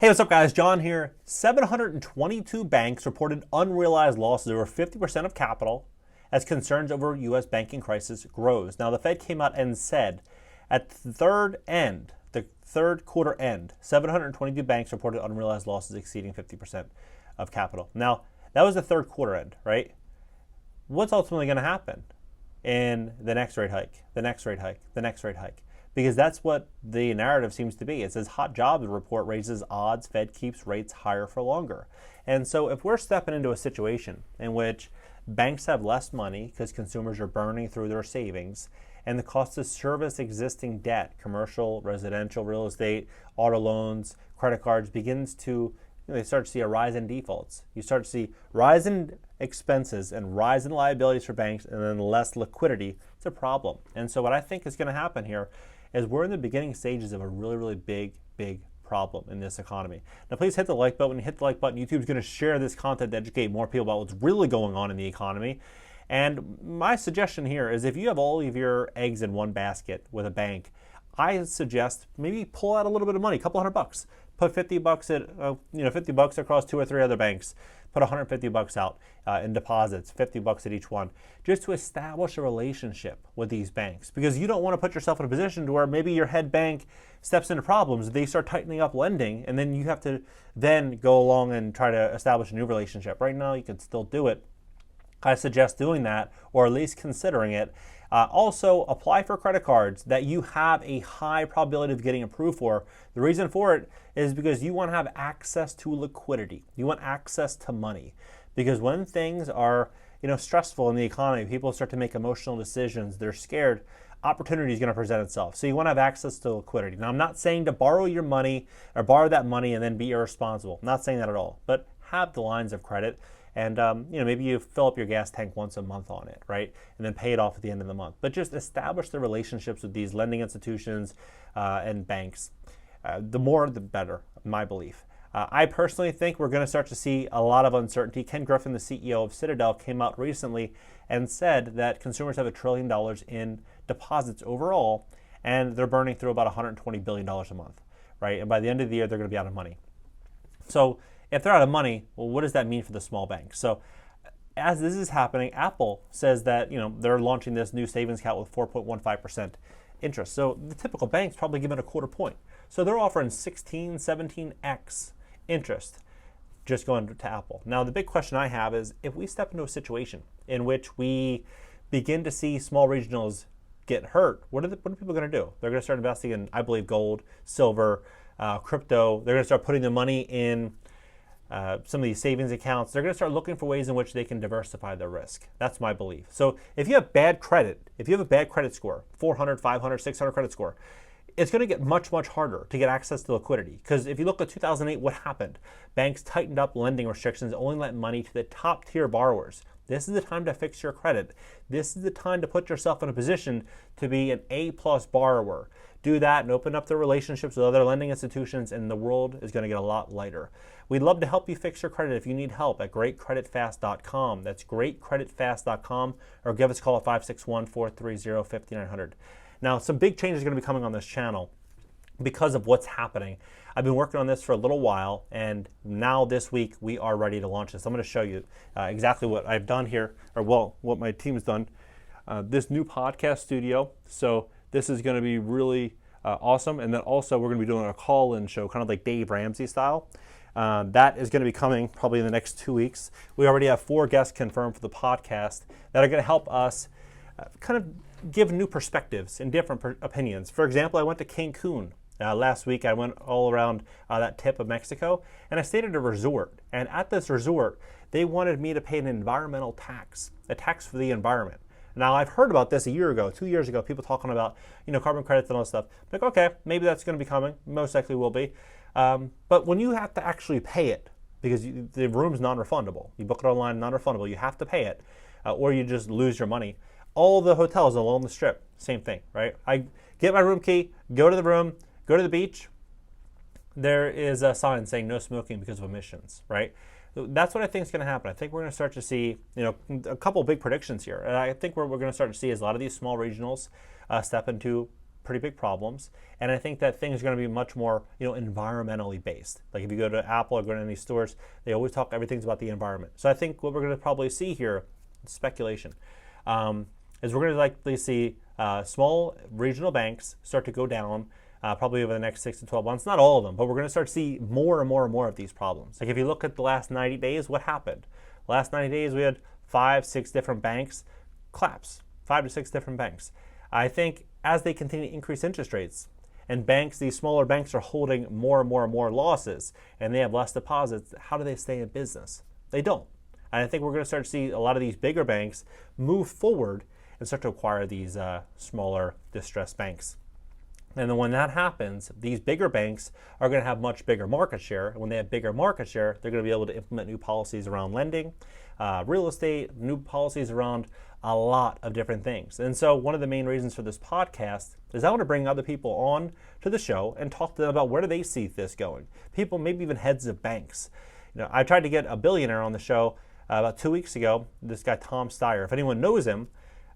Hey, what's up guys? John here. 722 banks reported unrealized losses over 50% of capital as concerns over U.S. banking crisis grows. Now, the Fed came out and said at the third quarter end, 722 banks reported unrealized losses exceeding 50% of capital. Now, that was the third quarter end, right? What's ultimately going to happen in the next rate hike, the next rate hike, the next rate hike? Because that's what the narrative seems to be. It says hot jobs report raises odds, Fed keeps rates higher for longer. And so if we're stepping into a situation in which banks have less money because consumers are burning through their savings, and the cost to service existing debt, commercial, residential, real estate, auto loans, credit cards, begins to, they start to see a rise in defaults. You start to see rise in expenses and rise in liabilities for banks, and then less liquidity. It's a problem. And so what I think is going to happen here is we're in the beginning stages of a really, really big problem in this economy. Now, please hit the like button. When you hit the like button, YouTube's going to share this content to educate more people about what's really going on in the economy. And my suggestion here is if you have all of your eggs in one basket with a bank, I suggest maybe pull out a little bit of money, a couple $100. Put $50 at, $50 across 2 or 3 other banks. Put $150 out in deposits, $50 at each one, just to establish a relationship with these banks. Because you don't want to put yourself in a position to where maybe your head bank steps into problems, they start tightening up lending, and then you have to then go along and try to establish a new relationship. Right now, you can still do it. I suggest doing that, or at least considering it. Also, apply for credit cards that you have a high probability of getting approved for. The reason for it is because you want to have access to liquidity. You want access to money. Because when things are, stressful in the economy, people start to make emotional decisions, they're scared, opportunity is going to present itself. So you want to have access to liquidity. Now, I'm not saying to borrow your money or borrow that money and then be irresponsible. I'm not saying that at all. But have the lines of credit. And maybe you fill up your gas tank once a month on it, right? And then pay it off at the end of the month. But just establish the relationships with these lending institutions and banks. The more, the better, my belief. I personally think we're going to start to see a lot of uncertainty. Ken Griffin, the CEO of Citadel, came out recently and said that consumers have $1 trillion in deposits overall, and they're burning through about $120 billion a month, right? And by the end of the year, they're going to be out of money. So if they're out of money, well, what does that mean for the small banks? So as this is happening, Apple says that they're launching this new savings account with 4.15% interest. So the typical bank's probably giving a quarter point. So they're offering 16, 17x interest just going to Apple. Now, the big question I have is if we step into a situation in which we begin to see small regionals get hurt, what are people going to do? They're going to start investing in, I believe, gold, silver, crypto. They're going to start putting the money in some of these savings accounts. They're going to start looking for ways in which they can diversify their risk. That's my belief. So if you have bad credit, if you have a bad credit score, 400, 500, 600 credit score, it's going to get much harder to get access to liquidity. Because if you look at 2008, what happened? Banks tightened up lending restrictions, only lent money to the top tier borrowers. This is the time to fix your credit. This is the time to put yourself in a position to be an A-plus borrower. Do that and open up the relationships with other lending institutions, and the world is going to get a lot lighter. We'd love to help you fix your credit if you need help at greatcreditfast.com. That's greatcreditfast.com, or give us a call at 561-430-5900. Now, some big changes are going to be coming on this channel because of what's happening. I've been working on this for a little while, and now this week we are ready to launch this. I'm going to show you exactly what I've done here, or what my team's done. This new podcast studio. So this is going to be really awesome. And then also we're going to be doing a call-in show, kind of like Dave Ramsey style. That is going to be coming probably in the next 2 weeks. We already have 4 guests confirmed for the podcast that are going to help us kind of give new perspectives and different opinions. For example, I went to Cancun last week. I went all around that tip of Mexico, and I stayed at a resort. And at this resort, they wanted me to pay an environmental tax, a tax for the environment. Now, I've heard about this a year ago, 2 years ago, people talking about carbon credits and all this stuff. I'm like, okay, maybe that's going to be coming. Most likely will be. But when you have to actually pay it, because the room's non-refundable, you book it online, non-refundable, you have to pay it, or you just lose your money. All the hotels along the strip, same thing, right? I get my room key, go to the room, go to the beach. There is a sign saying no smoking because of emissions, right? That's what I think is going to happen. I think we're going to start to see, a couple big predictions here. And I think what we're going to start to see is a lot of these small regionals step into pretty big problems. And I think that things are going to be much more, environmentally based. Like if you go to Apple or go to any stores, they always talk everything's about the environment. So I think what we're going to probably see here, speculation, is we're going to likely see small regional banks start to go down probably over the next 6 to 12 months. Not all of them, but we're going to start to see more and more and more of these problems. Like if you look at the last 90 days, what happened? Last 90 days, we had 5-6 different banks collapse. 5 to 6 different banks. I think as they continue to increase interest rates and these smaller banks are holding more and more and more losses and they have less deposits, how do they stay in business? They don't. And I think we're going to start to see a lot of these bigger banks move forward and start to acquire these smaller distressed banks. And then when that happens, these bigger banks are going to have much bigger market share. And when they have bigger market share, they're going to be able to implement new policies around lending, real estate, new policies around a lot of different things. And so one of the main reasons for this podcast is I want to bring other people on to the show and talk to them about where do they see this going. People, maybe even heads of banks. I tried to get a billionaire on the show about 2 weeks ago, this guy Tom Steyer. If anyone knows him,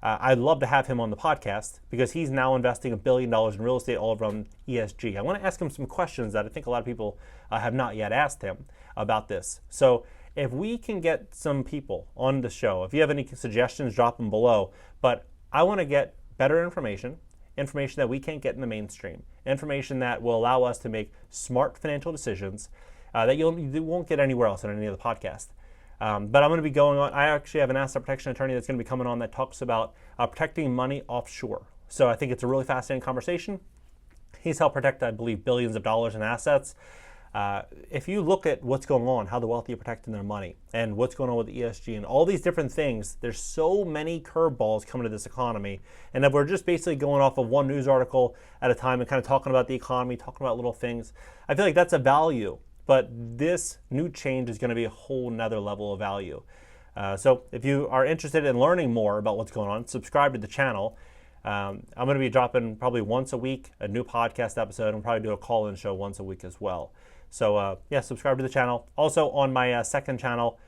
I'd love to have him on the podcast because he's now investing $1 billion in real estate all around ESG. I want to ask him some questions that I think a lot of people have not yet asked him about this. So if we can get some people on the show, if you have any suggestions, drop them below. But I want to get better information that we can't get in the mainstream, information that will allow us to make smart financial decisions that you won't get anywhere else on any other podcast. But I'm going to be going on. I actually have an asset protection attorney that's going to be coming on that talks about protecting money offshore. So I think it's a really fascinating conversation. He's helped protect, I believe, billions of dollars in assets. If you look at what's going on, how the wealthy are protecting their money, and what's going on with ESG and all these different things, there's so many curveballs coming to this economy. And if we're just basically going off of one news article at a time and kind of talking about the economy, talking about little things, I feel like that's a value. But this new change is going to be a whole nother level of value. So if you are interested in learning more about what's going on, subscribe to the channel. I'm going to be dropping probably once a week a new podcast episode and probably do a call-in show once a week as well. So subscribe to the channel. Also on my second channel,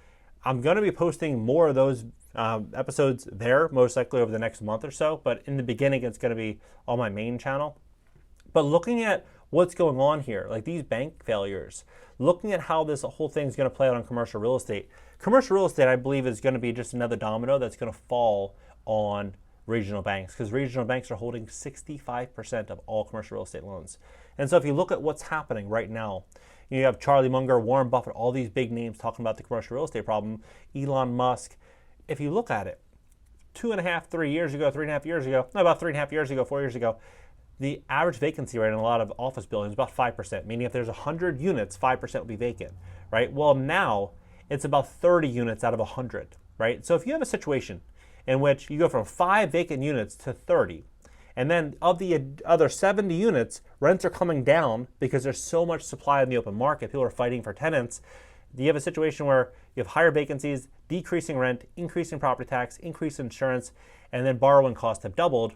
I'm going to be posting more of those episodes there, most likely over the next month or so. But in the beginning, it's going to be on my main channel. But looking at what's going on here, like these bank failures, looking at how this whole thing is going to play out on commercial real estate. Commercial real estate, I believe, is going to be just another domino that's going to fall on regional banks because regional banks are holding 65% of all commercial real estate loans. And so if you look at what's happening right now, you have Charlie Munger, Warren Buffett, all these big names talking about the commercial real estate problem, Elon Musk. If you look at it, 3.5 years ago, 4 years ago, the average vacancy rate in a lot of office buildings is about 5%, meaning if there's 100 units, 5% will be vacant, right? Well, now it's about 30 units out of 100, right? So if you have a situation in which you go from 5 vacant units to 30, and then of the other 70 units, rents are coming down because there's so much supply in the open market, people are fighting for tenants, you have a situation where you have higher vacancies, decreasing rent, increasing property tax, increased insurance, and then borrowing costs have doubled.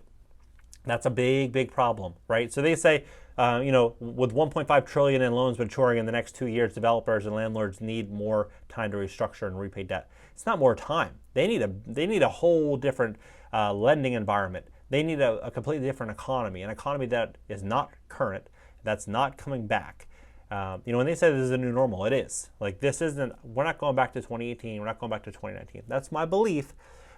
That's a big, big problem, right? So they say, with 1.5 trillion in loans maturing in the next 2 years, developers and landlords need more time to restructure and repay debt. It's not more time. They need a whole different lending environment. They need a completely different economy, an economy that is not current, that's not coming back. When they say this is a new normal, it is. Like we're not going back to 2018, we're not going back to 2019. That's my belief.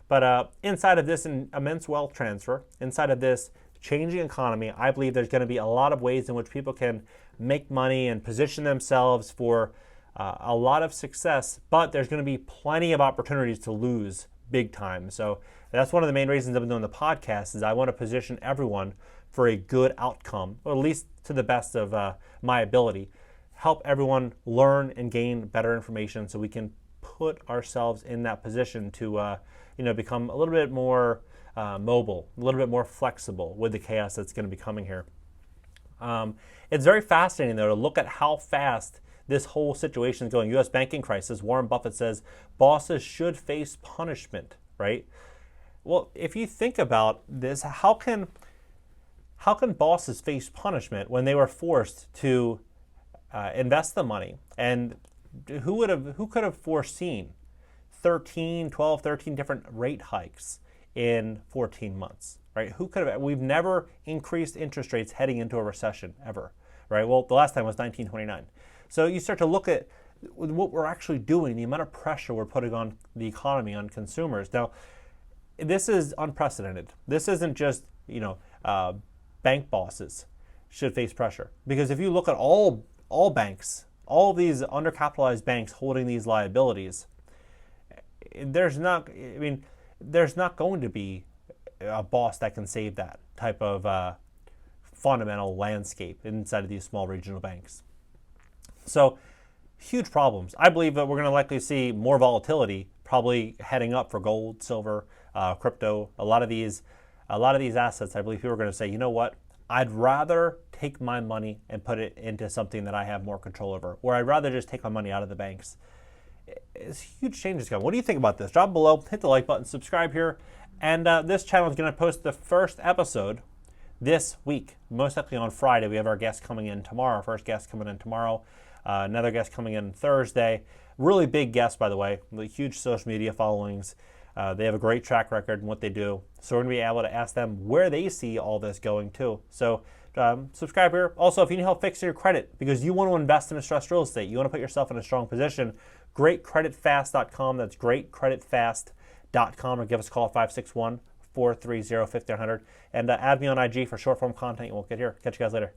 But inside of this immense wealth transfer, inside of this changing economy, I believe there's going to be a lot of ways in which people can make money and position themselves for a lot of success, but there's going to be plenty of opportunities to lose big time. So that's one of the main reasons I've been doing the podcast is I want to position everyone for a good outcome, or at least to the best of my ability, help everyone learn and gain better information so we can put ourselves in that position to become a little bit more mobile, a little bit more flexible with the chaos that's going to be coming here. It's very fascinating, though, to look at how fast this whole situation is going. U.S. banking crisis, Warren Buffett says bosses should face punishment, right? Well, if you think about this, how can bosses face punishment when they were forced to invest the money? And who could have foreseen 13 different rate hikes in 14 months? right? Who could have? We've never increased interest rates heading into a recession ever, right? Well, the last time was 1929. So you start to look at what we're actually doing, the amount of pressure we're putting on the economy, on consumers. Now, this is unprecedented. This isn't just, bank bosses should face pressure. Because if you look at all banks, all these undercapitalized banks holding these liabilities, there's not going to be a boss that can save that type of fundamental landscape inside of these small regional banks. So, huge problems. I believe that we're going to likely see more volatility, probably heading up for gold, silver, crypto. A lot of these assets, I believe people are going to say, you know what? I'd rather take my money and put it into something that I have more control over, or I'd rather just take my money out of the banks. It's huge changes coming. What do you think about this? Drop below, hit the like button, subscribe here, and this channel is going to post the first episode this week, most likely on Friday. We have our guest coming in tomorrow, our first guest coming in tomorrow, another guest coming in Thursday. Really big guest, by the way, with huge social media followings. They have a great track record in what they do. So we're going to be able to ask them where they see all this going too. So subscribe here. Also, if you need help fixing your credit because you want to invest in distressed real estate, you want to put yourself in a strong position, greatcreditfast.com. That's greatcreditfast.com, or give us a call at 561-430-5900. And add me on IG for short form content you won't get here. Catch you guys later.